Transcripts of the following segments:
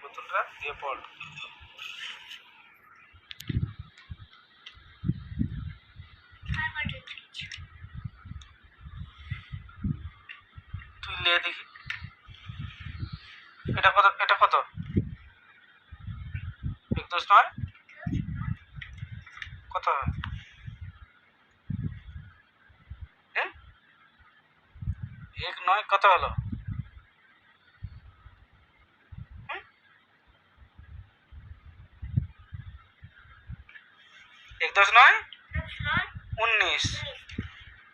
পুতুলটা দিয়ে পড়। তুই লে দেখি এটা কত, এটা কত? 1 + 9 কত হয়? 1 9 কত হলো? 1 + 9 19।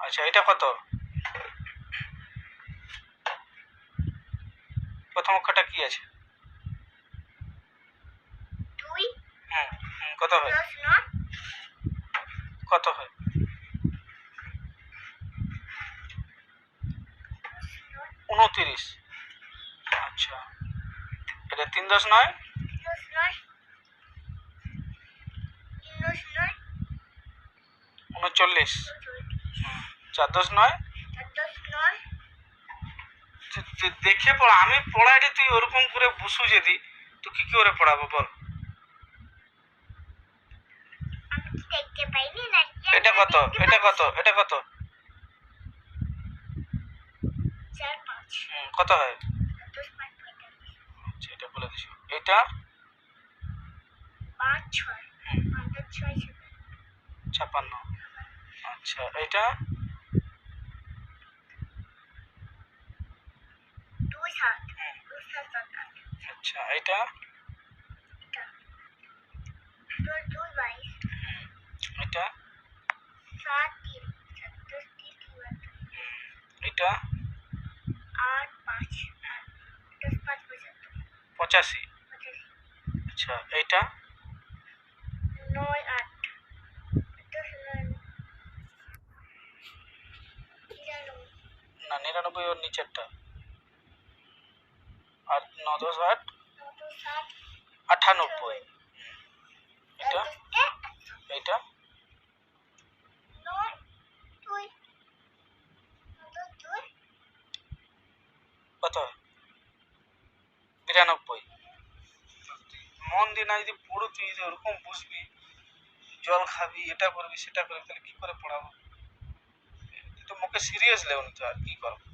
আচ্ছা এটা কত? প্রথম অক্ষরটা কি আছে? কত হয়? কত হয়? 29। আচ্ছা এটা 3 + 9 39। 4 + 9 দেখে পড়া, আমি পড়াইলে তুই ওরকম করে বুঝু যদি তুই কি করে পড়াবো বল? এটা কত? এটা কত? এটা কত? 4 5 কত হয়? আচ্ছা এটা বলে দিস। এটা 5 6 5 6 56। আচ্ছা এটা 2 7 2 7 8। আচ্ছা এটা 2 2 22। এটা 7 3 7 10 3 এটা 8 5 10 5 85। আচ্ছা এটা 9 8 10 না 99 ওর নিচেরটা। আর 9 10 8 98। এটা এটা 9 2 2 কত হয়? 92। মন দিয়ে না যদি পড়ো তুই যদি ওরকম বুঝবি, জল খাবি, এটা করবি সেটা করবি, তাহলে কি করে পড়াবো? তুই তো মুখে সিরিয়াস লেও নি তো আর কি করবো?